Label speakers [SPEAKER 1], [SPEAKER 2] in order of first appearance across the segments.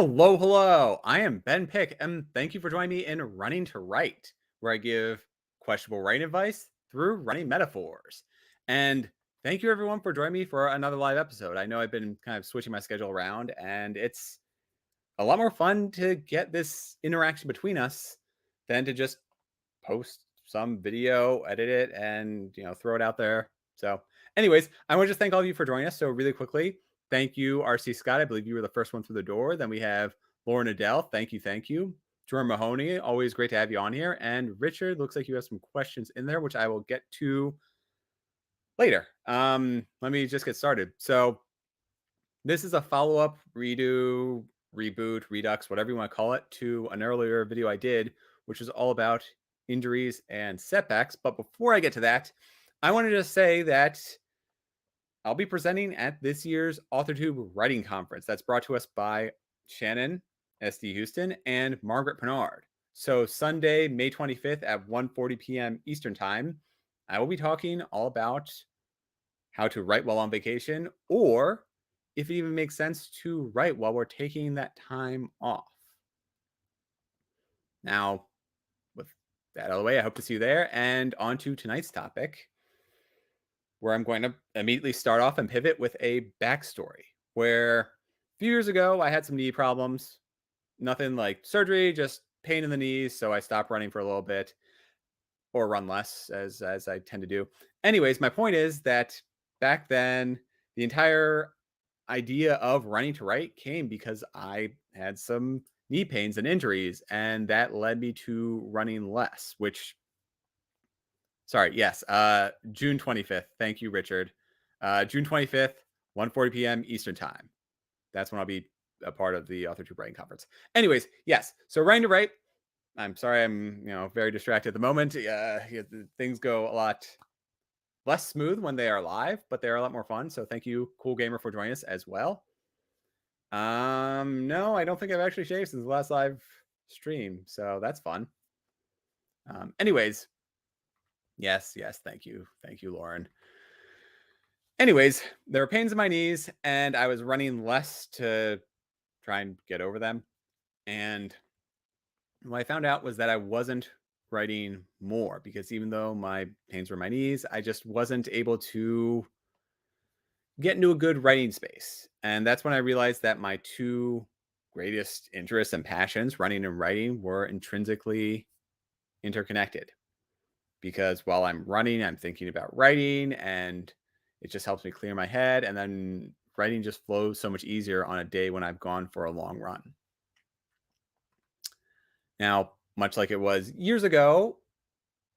[SPEAKER 1] Hello, hello. I am Ben Pick, and thank you for joining me in Running to Write, where I give questionable writing advice through running metaphors. And thank you, everyone, for joining me for another live episode. I know I've been kind of switching my schedule around, and it's a lot more fun to get this interaction between us than to just post some video, edit it, and throw it out there. So, anyways, I want to just thank all of you for joining us. So, really quickly, thank you, RC Scott. I believe you were the first one through the door. Then we have Lauren Adele. Thank you, thank you. Jordan Mahoney, always great to have you on here. And Richard, looks like you have some questions in there, which I will get to later. Let me just get started. So, this is a follow-up, redo, reboot, redux, whatever you want to call it, to an earlier video I did, which was all about injuries and setbacks. But before I get to that, I wanted to say that I'll be presenting at this year's AuthorTube Writing Conference. That's brought to us by Shannon, SD Houston, and Margaret Pennard. So Sunday, May 25th at 1:40 p.m. Eastern Time, I will be talking all about how to write while on vacation, or if it even makes sense to write while we're taking that time off. Now, with that out of the way, I hope to see you there. And on to tonight's topic, where I'm going to immediately start off and pivot with a backstory. Where a few years ago, I had some knee problems. Nothing like surgery, just pain in the knees. So I stopped running for a little bit, or run less, as I tend to do. Anyways, my point is that back then, the entire idea of running to write came because I had some knee pains and injuries, and that led me to running less, which, sorry, yes, June 25th. Thank you, Richard. June 25th, 1:40 p.m. Eastern Time. That's when I'll be a part of the AuthorTube Writing Conference. Anyways, yes, so running to write. I'm sorry, I'm very distracted at the moment. Things go a lot less smooth when they are live, but they're a lot more fun. So thank you, Cool Gamer, for joining us as well. No, I don't think I've actually shaved since the last live stream, so that's fun. Anyways, yes, thank you, Lauren. Anyways, there were pains in my knees, and I was running less to try and get over them. And what I found out was that I wasn't writing more, because even though my pains were in my knees, I just wasn't able to get into a good writing space. And that's when I realized that my two greatest interests and passions, running and writing, were intrinsically interconnected. Because while I'm running, I'm thinking about writing, and it just helps me clear my head. And then writing just flows so much easier on a day when I've gone for a long run. Now, much like it was years ago,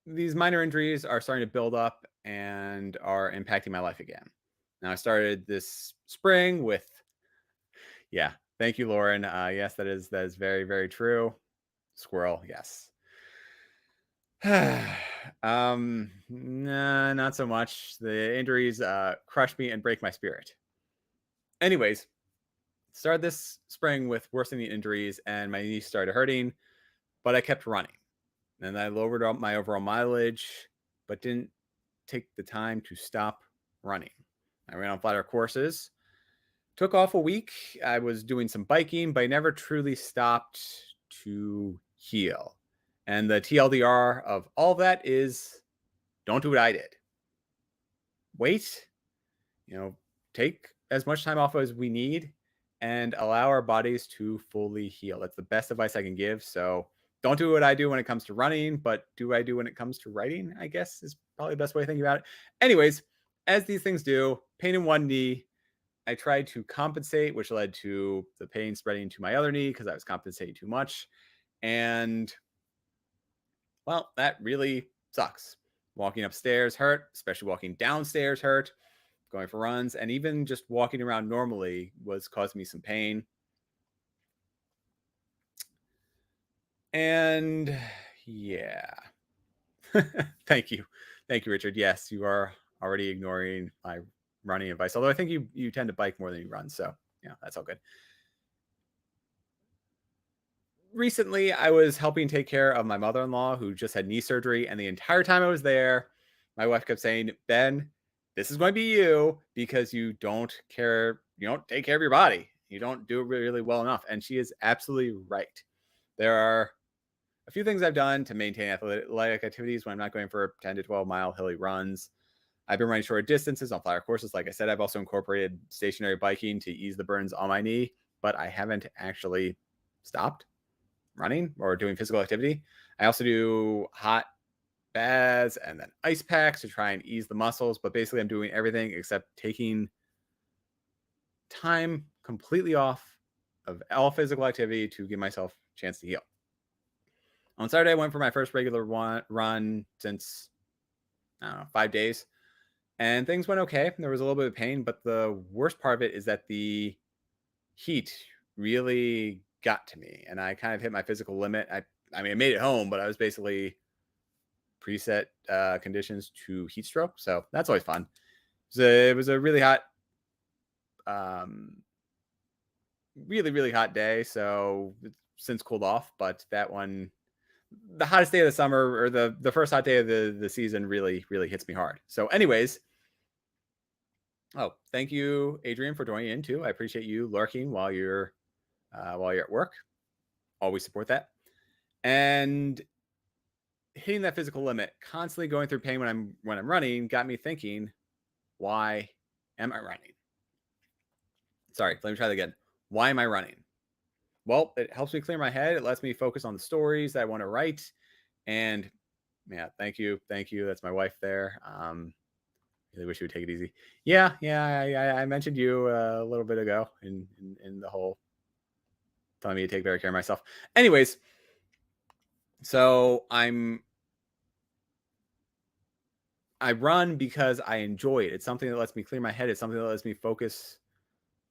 [SPEAKER 1] these minor injuries are starting to build up and are impacting my life again. Now, I started this spring with, yeah, thank you, Lauren. Yes, that is very, very true. Squirrel, yes. Nah, not so much. The injuries crush me and break my spirit. Anyways, started this spring with worsening injuries, and my knees started hurting, but I kept running. And I lowered up my overall mileage, but didn't take the time to stop running. I ran on flatter courses, took off a week. I was doing some biking, but I never truly stopped to heal. And the TLDR of all that is, don't do what I did. Wait, take as much time off as we need and allow our bodies to fully heal. That's the best advice I can give. So don't do what I do when it comes to running, but do I do when it comes to writing, I guess, is probably the best way of thinking about it. Anyways, as these things do, pain in one knee, I tried to compensate, which led to the pain spreading to my other knee because I was compensating too much. And, well, that really sucks. Walking upstairs hurt, especially walking downstairs hurt, going for runs, and even just walking around normally was causing me some pain. And yeah. Thank you, Richard. Yes, you are already ignoring my running advice, although I think you tend to bike more than you run, so yeah, that's all good. Recently, I was helping take care of my mother-in-law, who just had knee surgery, and the entire time I was there, my wife kept saying, Ben, this is going to be you because you don't take care of your body. You don't do it really well enough. And she is absolutely right. There are a few things I've done to maintain athletic activities when I'm not going for 10 to 12 mile hilly runs. I've been running short distances on flatter courses. Like I said, I've also incorporated stationary biking to ease the burns on my knee, but I haven't actually stopped running or doing physical activity. I also do hot baths and then ice packs to try and ease the muscles. But basically, I'm doing everything except taking time completely off of all physical activity to give myself a chance to heal. On Saturday, I went for my first regular run since, I don't know, 5 days. And things went okay. There was a little bit of pain, but the worst part of it is that the heat really got to me, and I kind of hit my physical limit. I mean, I made it home, but I was basically preset conditions to heat stroke, so that's always fun. It was a really hot, really hot day. So it's since cooled off, but that one, the hottest day of the summer, or the first hot day of the season, really hits me hard. So, anyways. Oh, thank you, Adrian, for joining in too. I appreciate you lurking while you're at work. Always support that. And hitting that physical limit, constantly going through pain when I'm running, got me thinking, why am I running? Sorry, let me try that again. Why am I running? Well, it helps me clear my head. It lets me focus on the stories that I want to write. And yeah, thank you. That's my wife there. Really wish you would take it easy. Yeah. I mentioned you a little bit ago in the whole telling me to take better care of myself. Anyways, so I run because I enjoy it. It's something that lets me clear my head. It's something that lets me focus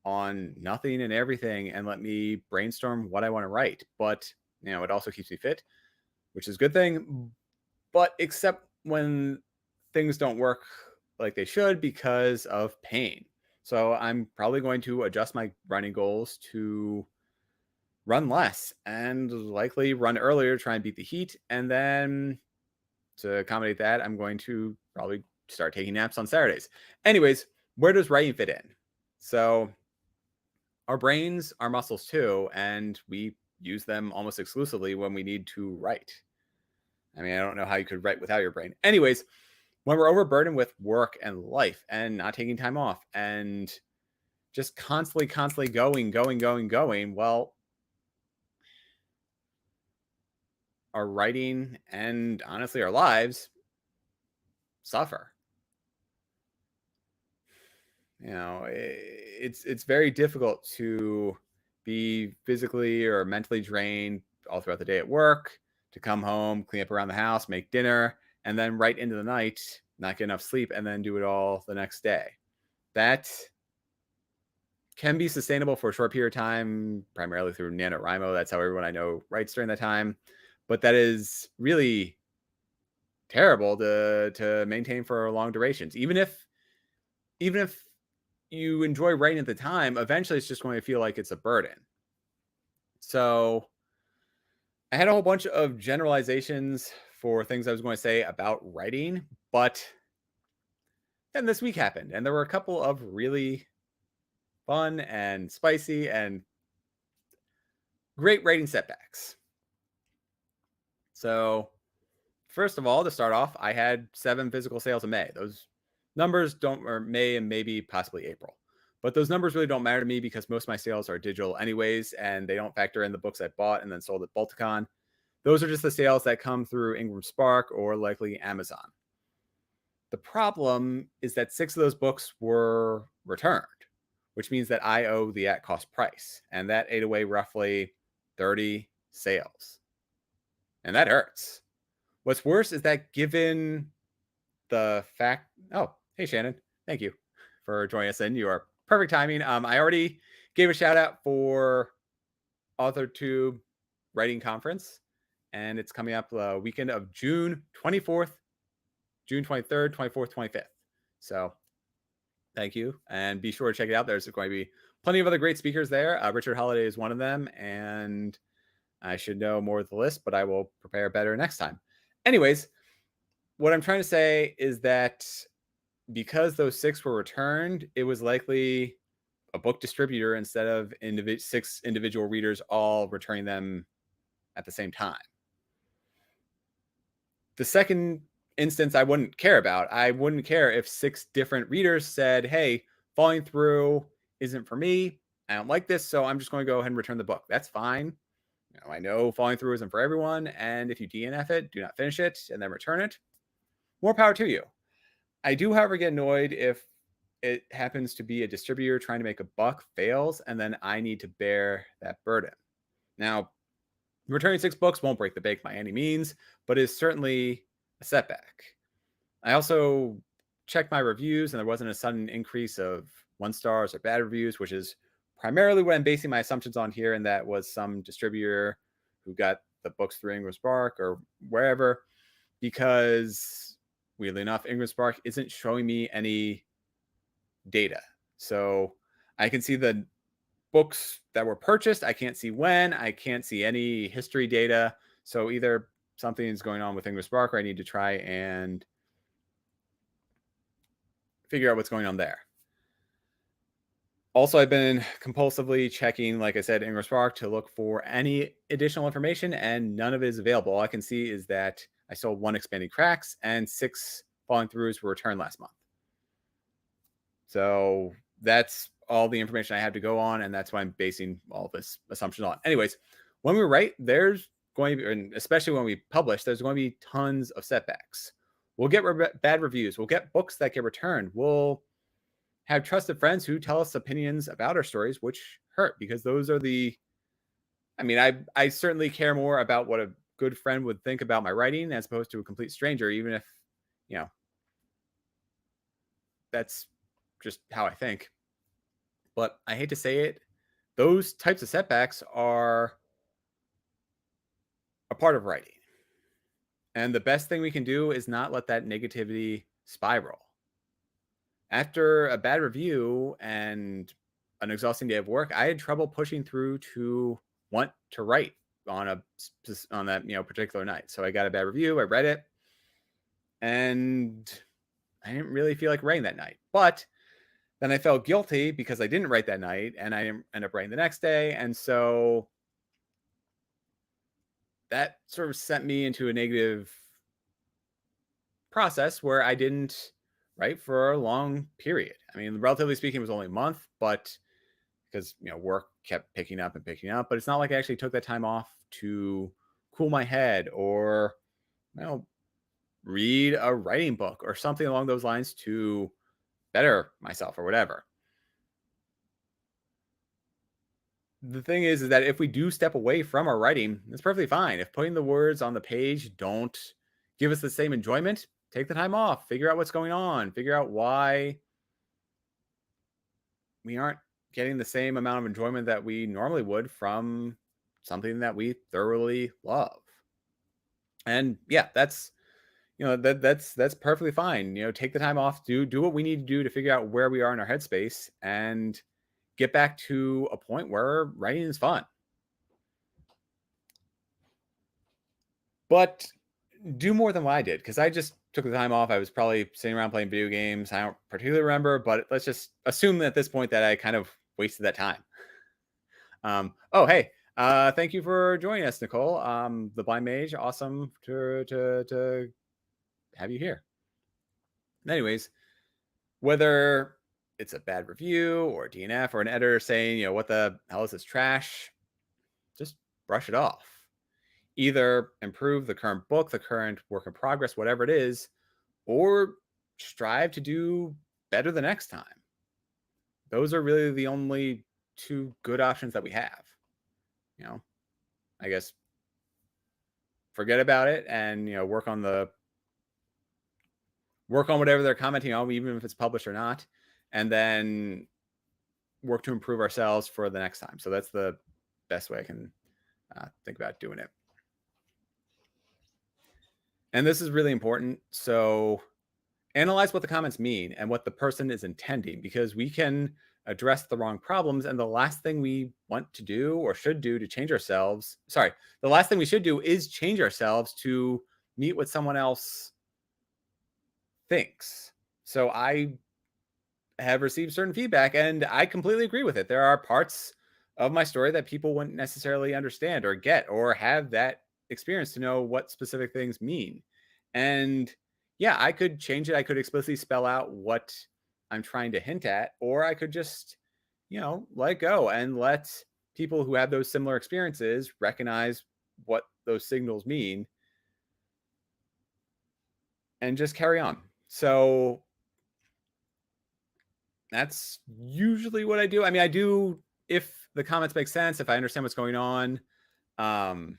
[SPEAKER 1] on nothing and everything and let me brainstorm what I want to write. But it also keeps me fit, which is a good thing. But except when things don't work like they should because of pain. So I'm probably going to adjust my running goals to run less and likely run earlier, try and beat the heat. And then to accommodate that, I'm going to probably start taking naps on Saturdays. Anyways, where does writing fit in? So our brains are muscles too, and we use them almost exclusively when we need to write. I mean, I don't know how you could write without your brain. Anyways, when we're overburdened with work and life and not taking time off and just constantly going, well, our writing and honestly our lives suffer. It's very difficult to be physically or mentally drained all throughout the day at work, to come home, clean up around the house, make dinner, and then right into the night, not get enough sleep, and then do it all the next day. That can be sustainable for a short period of time, primarily through NaNoWriMo. That's how everyone I know writes during that time. But that is really terrible to maintain for long durations. Even if you enjoy writing at the time, eventually it's just going to feel like it's a burden. So I had a whole bunch of generalizations for things I was going to say about writing, but then this week happened, and there were a couple of really fun and spicy and great writing setbacks. So first of all, to start off, I had 7 physical sales in May. Those numbers or May and maybe possibly April. But those numbers really don't matter to me because most of my sales are digital anyways, and they don't factor in the books I bought and then sold at Balticon. Those are just the sales that come through Ingram Spark or likely Amazon. The problem is that 6 of those books were returned, which means that I owe the at cost price, and that ate away roughly 30 sales. And that hurts. What's worse is that given the fact, oh, hey, Shannon, thank you for joining us in. You are perfect timing. I already gave a shout out for AuthorTube Writing Conference, and it's coming up the weekend of June 24th, June 23rd, 24th, 25th. So thank you, and be sure to check it out. There's going to be plenty of other great speakers there. Richard Holiday is one of them, and I should know more of the list, but I will prepare better next time. Anyways, what I'm trying to say is that because those 6 were returned, it was likely a book distributor instead of 6 individual readers all returning them at the same time. The second instance I wouldn't care about. I wouldn't care if 6 different readers said, "Hey, following through isn't for me. I don't like this, so I'm just going to go ahead and return the book." That's fine. I know following through isn't for everyone, and if you DNF it, do not finish it and then return it. More power to you. I do, however, get annoyed if it happens to be a distributor trying to make a buck fails, and then I need to bear that burden. Now, returning 6 books won't break the bank by any means, but is certainly a setback. I also checked my reviews, and there wasn't a sudden increase of 1 stars or bad reviews, which is primarily what I'm basing my assumptions on here. And that was some distributor who got the books through Ingram Spark or wherever, because weirdly enough, Ingram Spark isn't showing me any data. So I can see the books that were purchased. I can't see when. I can't see any history data. So either something is going on with Ingram Spark, or I need to try and figure out what's going on there. Also, I've been compulsively checking, like I said, Ingram Spark to look for any additional information, and none of it is available. All I can see is that I sold 1 expanding cracks and 6 falling throughs were returned last month. So that's all the information I have to go on, and that's why I'm basing all this assumption on. Anyways, when we write, there's going to be, and especially when we publish, there's going to be tons of setbacks. We'll get bad reviews. We'll get books that get returned. We'll have trusted friends who tell us opinions about our stories, which hurt, because those are I certainly care more about what a good friend would think about my writing as opposed to a complete stranger, even if, that's just how I think. But I hate to say it, those types of setbacks are a part of writing. And the best thing we can do is not let that negativity spiral. After a bad review and an exhausting day of work, I had trouble pushing through to want to write on that particular night. So I got a bad review, I read it, and I didn't really feel like writing that night. But then I felt guilty because I didn't write that night, and I didn't end up writing the next day. And so that sort of sent me into a negative process where I didn't write for a long period. I mean, relatively speaking, it was only a month, but because work kept picking up and picking up. But it's not like I actually took that time off to cool my head or read a writing book or something along those lines to better myself or whatever. The thing is that if we do step away from our writing, that's perfectly fine. If putting the words on the page don't give us the same enjoyment, take the time off, figure out what's going on, figure out why we aren't getting the same amount of enjoyment that we normally would from something that we thoroughly love. And yeah, that's that's perfectly fine. Take the time off, do what we need to do to figure out where we are in our headspace and get back to a point where writing is fun. But do more than what I did, because I just took the time off. I was probably sitting around playing video games. I don't particularly remember, but let's just assume at this point that I kind of wasted that time. Oh, hey, thank you for joining us, Nicole. The Blind Mage, awesome to have you here. Anyways, whether it's a bad review or a DNF or an editor saying, what the hell is this trash, just brush it off. Either improve the current book, the current work in progress, whatever it is, or strive to do better the next time. Those are really the only 2 good options that we have. I guess forget about it and, work on whatever they're commenting on, even if it's published or not, and then work to improve ourselves for the next time. So that's the best way I can think about doing it. And this is really important. So analyze what the comments mean and what the person is intending, because we can address the wrong problems. And the last thing we want to do or should do to change ourselves, the last thing we should do is change ourselves to meet what someone else thinks. So I have received certain feedback, and I completely agree with it. There are parts of my story that people wouldn't necessarily understand or get or have that experience to know what specific things mean. And yeah, I could change it. I could explicitly spell out what I'm trying to hint at, or I could just, let go and let people who have those similar experiences recognize what those signals mean and just carry on. So that's usually what I do. I mean, I do if the comments make sense, if I understand what's going on. Um,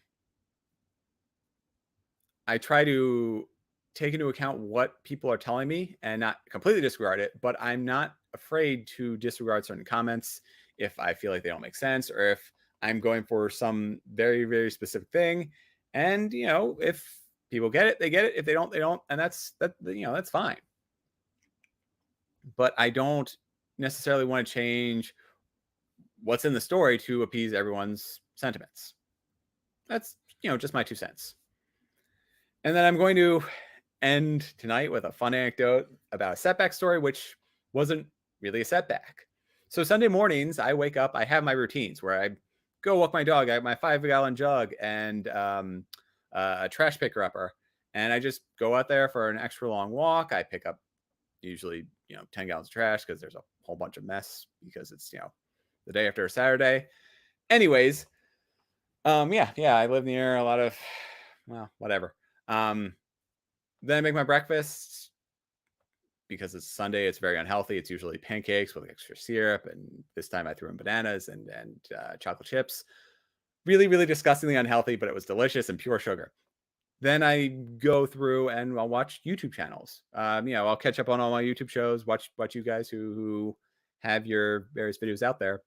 [SPEAKER 1] I try to take into account what people are telling me and not completely disregard it, but I'm not afraid to disregard certain comments if I feel like they don't make sense or if I'm going for some very, very specific thing. And, if people get it, they get it. If they don't, they don't. And that's fine. But I don't necessarily want to change what's in the story to appease everyone's sentiments. That's, just my 2 cents. And then I'm going to end tonight with a fun anecdote about a setback story, which wasn't really a setback. So Sunday mornings, I wake up, I have my routines where I go walk my dog, I have my 5 gallon jug and a trash picker upper. And I just go out there for an extra long walk. I pick up usually, 10 gallons of trash because there's a whole bunch of mess because it's, the day after a Saturday. Anyways, yeah, I live near a lot of, well, whatever. Then I make my breakfast because it's Sunday. It's very unhealthy. It's usually pancakes with extra syrup, and this time I threw in bananas and chocolate chips. Really, really disgustingly unhealthy, but it was delicious and pure sugar. Then I go through and I'll watch YouTube channels. I'll catch up on all my YouTube shows. Watch you guys who have your various videos out there.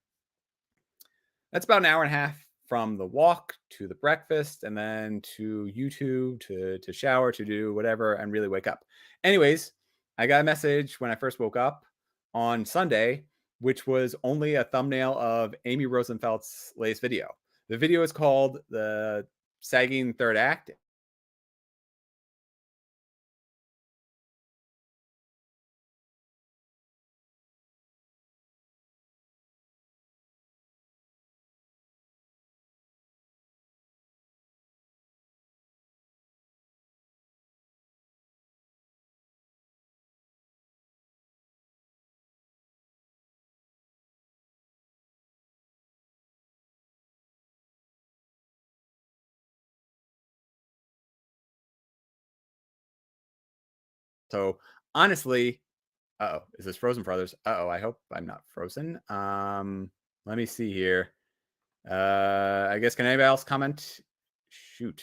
[SPEAKER 1] That's about an hour and a half from the walk to the breakfast and then to YouTube to shower to do whatever and really wake up. Anyways, I got a message when I first woke up on Sunday, which was only a thumbnail of Amy Rosenfeld's latest video. The video is called The Sagging Third Act. So honestly, oh, is this frozen for others? Oh, I hope I'm not frozen. Let me see here. I guess can anybody else comment? Shoot.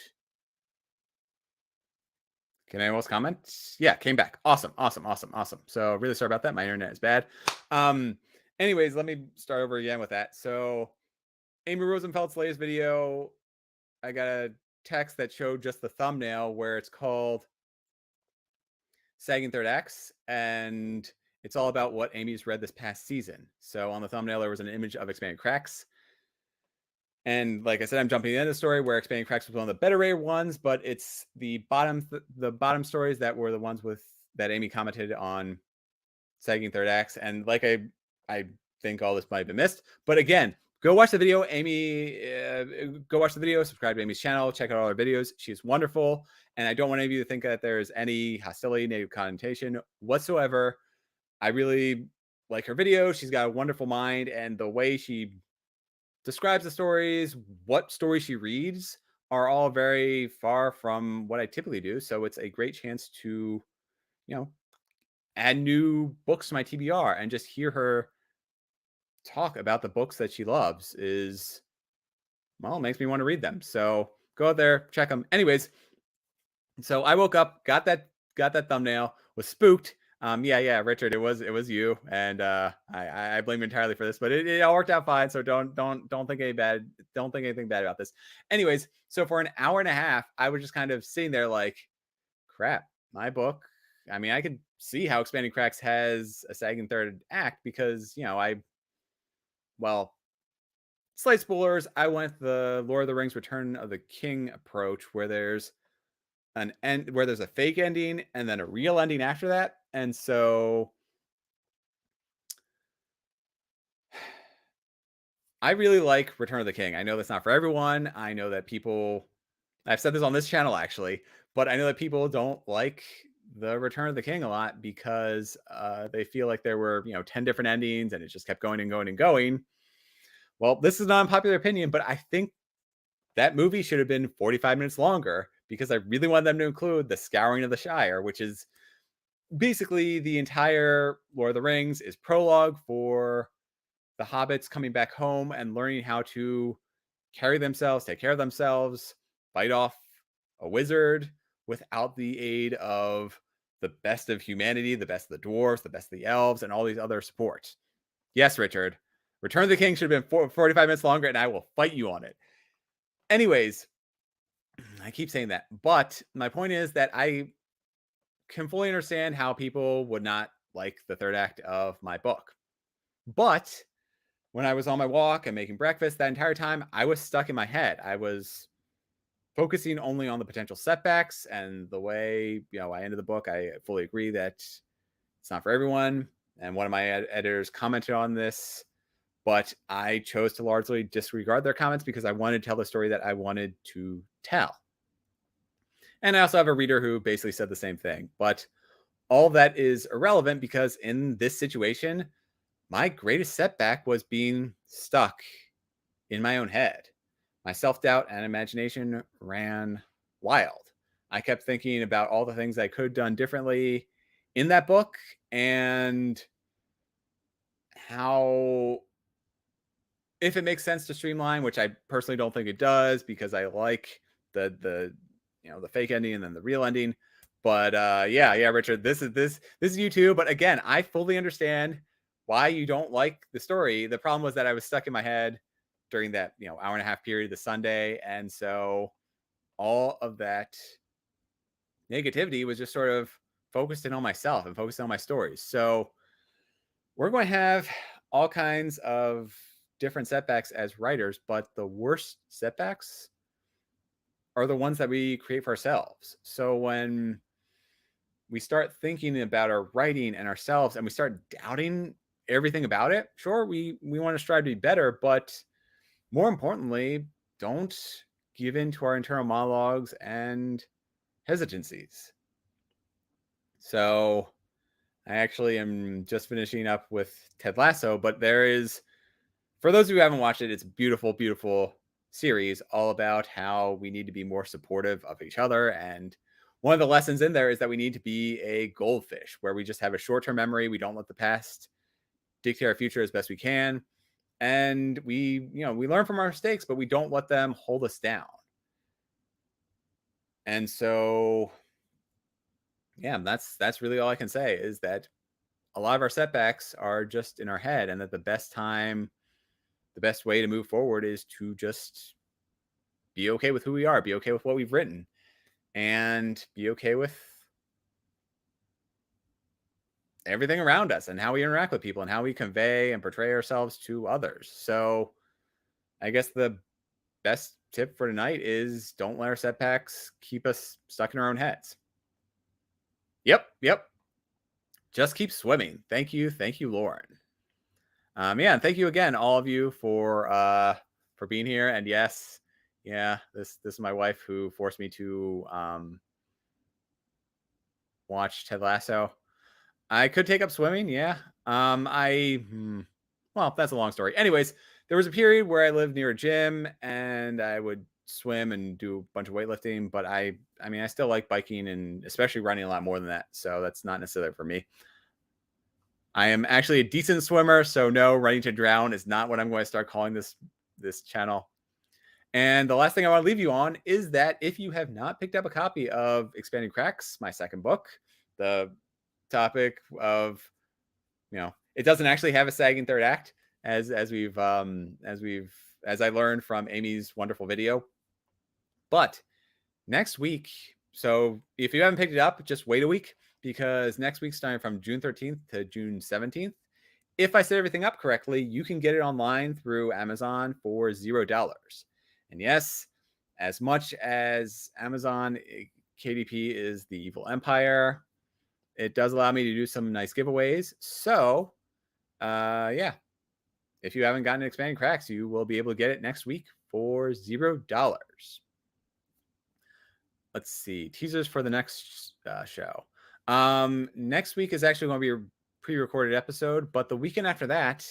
[SPEAKER 1] Can anyone else comment? Yeah, came back. Awesome. So really sorry about that. My internet is bad. Anyways, let me start over again with that. So Amy Rosenfeld's latest video, I got a text that showed just the thumbnail where it's called Sagging Third Acts, and it's all about what Amy's read this past season. So on the thumbnail, there was an image of Expanding Cracks. And like I said, I'm jumping into the story where Expanding Cracks was one of the better rated ones, but it's the bottom stories that were the ones that Amy commented on Sagging Third Acts. And like I think all this might have been missed, but again, go watch the video. Go watch the video, subscribe to Amy's channel, check out all her videos. She's wonderful. And I don't want any of you to think that there's any hostility, negative connotation whatsoever. I really like her videos. She's got a wonderful mind, and the way she describes the stories, what stories she reads are all very far from what I typically do. So it's a great chance to, add new books to my TBR and just hear her talk about the books that she loves makes me want to read them. So go out there, check them. Anyways, so I woke up, got that thumbnail, was spooked. Yeah, Richard, it was you, and I blame you entirely for this, but it all worked out fine. So don't think anything bad about this. Anyways, so for an hour and a half, I was just kind of sitting there like, crap, my book. I mean, I could see how Expanding Cracks has a sagging third act because slight spoilers. I went the Lord of the Rings: Return of the King approach, where there's an end, where there's a fake ending and then a real ending after that. And so I really like Return of the King. I know that's not for everyone. I know that I've said this on this channel actually, but I know that people don't like the Return of the King a lot because they feel like there were, 10 different endings and it just kept going and going and going. Well, this is not an unpopular opinion, but I think that movie should have been 45 minutes longer because I really wanted them to include the Scouring of the Shire, which is basically the entire Lord of the Rings is prologue for the hobbits coming back home and learning how to carry themselves, take care of themselves, fight off a wizard without the aid of the best of humanity, the best of the dwarves, the best of the elves, and all these other support. Yes, Richard. Return of the King should have been 45 minutes longer, and I will fight you on it. Anyways, I keep saying that, but my point is that I can fully understand how people would not like the third act of my book. But when I was on my walk and making breakfast, that entire time, I was stuck in my head. I was focusing only on the potential setbacks and the way, I ended the book. I fully agree that it's not for everyone. And one of my editors commented on this, but I chose to largely disregard their comments because I wanted to tell the story that I wanted to tell. And I also have a reader who basically said the same thing. But all that is irrelevant because in this situation, my greatest setback was being stuck in my own head. My self doubt and imagination ran wild. I kept thinking about all the things I could have done differently in that book and how, if it makes sense to streamline, which I personally don't think it does because I like the fake ending and then the real ending. But yeah, Richard, this is you too. But again, I fully understand why you don't like the story. The problem was that I was stuck in my head during that hour and a half period of the Sunday, and so all of that negativity was just sort of focused in on myself and focused on my stories. So we're going to have all kinds of different setbacks as writers, but the worst setbacks are the ones that we create for ourselves. So when we start thinking about our writing and ourselves and we start doubting everything about it, sure, we want to strive to be better, but more importantly, don't give in to our internal monologues and hesitancies. So I actually am just finishing up with Ted Lasso, but there is, for those of you who haven't watched it, it's a beautiful, beautiful series all about how we need to be more supportive of each other. And one of the lessons in there is that we need to be a goldfish where we just have a short-term memory. We don't let the past dictate our future as best we can. And we learn from our mistakes, but we don't let them hold us down. And so, yeah, that's really all I can say is that a lot of our setbacks are just in our head, and that the best way to move forward is to just be okay with who we are, be okay with what we've written, and be okay with everything around us and how we interact with people and how we convey and portray ourselves to others. So I guess the best tip for tonight is don't let our setbacks keep us stuck in our own heads. Yep. Just keep swimming. Thank you, Lauren. Yeah, and thank you again, all of you, for being here. And yes, yeah, this is my wife who forced me to watch Ted Lasso. I could take up swimming, yeah. Well, that's a long story. Anyways, there was a period where I lived near a gym and I would swim and do a bunch of weightlifting, but I mean, I still like biking and especially running a lot more than that. So that's not necessarily for me. I am actually a decent swimmer, so no, running to drown is not what I'm going to start calling this channel. And the last thing I want to leave you on is that if you have not picked up a copy of Expanding Cracks, my second book, the topic of, it doesn't actually have a sagging third act as I learned from Amy's wonderful video. But next week, so if you haven't picked it up, just wait a week because next week's starting from June 13th to June 17th. If I set everything up correctly, you can get it online through Amazon for $0. And yes, as much as Amazon KDP is the evil empire, it does allow me to do some nice giveaways. So, yeah, if you haven't gotten Expanding Cracks, you will be able to get it next week for $0. Let's see, teasers for the next show. Next week is actually going to be a pre-recorded episode, but the weekend after that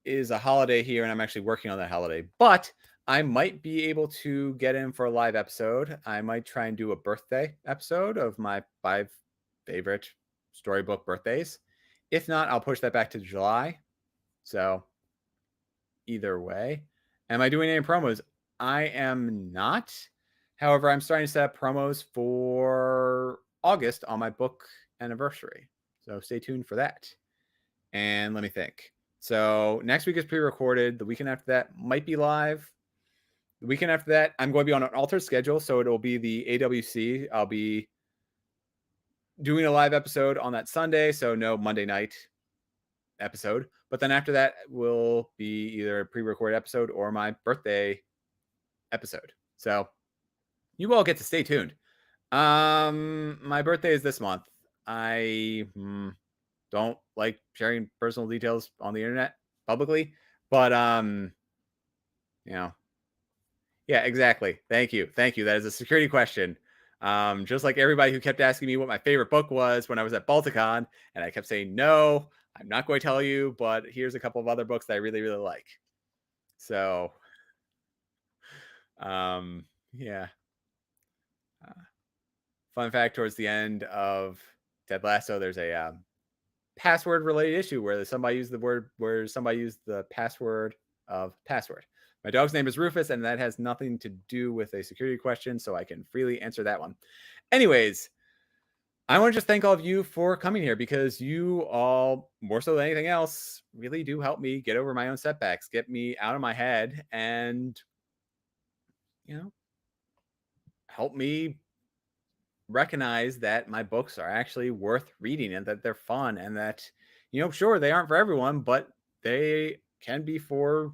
[SPEAKER 1] is a holiday here, and I'm actually working on that holiday. But I might be able to get in for a live episode. I might try and do a birthday episode of my 5 favorite storybook birthdays. If not, I'll push that back to July. So either way. Am I doing any promos? I am not. However, I'm starting to set up promos for August on my book anniversary. So stay tuned for that. And let me think. So next week is pre-recorded. The weekend after that might be live. The weekend after that, I'm going to be on an altered schedule. So it'll be the AWC. I'll be doing a live episode on that Sunday. So no Monday night episode. But then after that will be either a pre-recorded episode or my birthday episode. So you all get to stay tuned. My birthday is this month. I don't like sharing personal details on the internet publicly, but yeah, exactly. Thank you. That is a security question. Just like everybody who kept asking me what my favorite book was when I was at Balticon, and I kept saying no, I'm not going to tell you, but here's a couple of other books that I really, really like. So, yeah. Fun fact: towards the end of Ted Lasso, there's a password related issue where somebody used the password of password. My dog's name is Rufus, and that has nothing to do with a security question, so I can freely answer that one. Anyways, I want to just thank all of you for coming here, because you all, more so than anything else, really do help me get over my own setbacks, get me out of my head, and help me recognize that my books are actually worth reading and that they're fun, and that, sure, they aren't for everyone, but they can be for,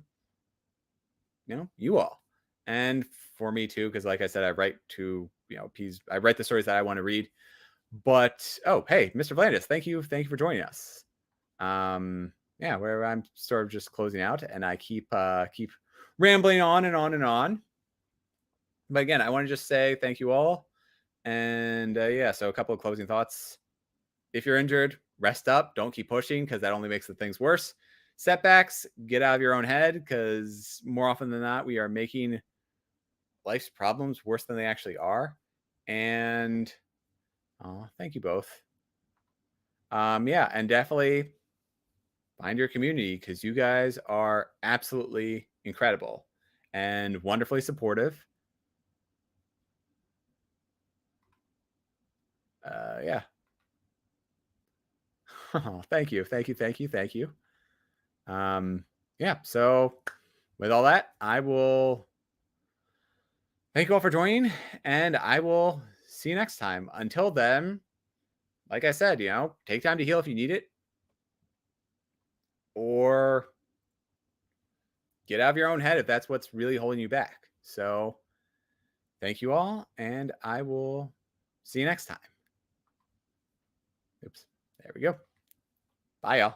[SPEAKER 1] you all. And for me too, because like I said, I write I write the stories that I want to read. But, oh, hey, Mr. Vlandis, thank you for joining us. Yeah, where I'm sort of just closing out, and I keep rambling on and on and on. But again, I want to just say thank you all. And yeah, so a couple of closing thoughts. If you're injured, rest up. Don't keep pushing, because that only makes the things worse. Setbacks, get out of your own head, because more often than not, we are making life's problems worse than they actually are. And thank you both. Yeah, and definitely find your community, because you guys are absolutely incredible and wonderfully supportive. Yeah. Thank you. Yeah, so with all that, I will thank you all for joining, and I will see you next time. Until then, like I said, take time to heal if you need it, or get out of your own head if that's what's really holding you back. So thank you all, and I will see you next time. Oops. There we go. Bye, y'all.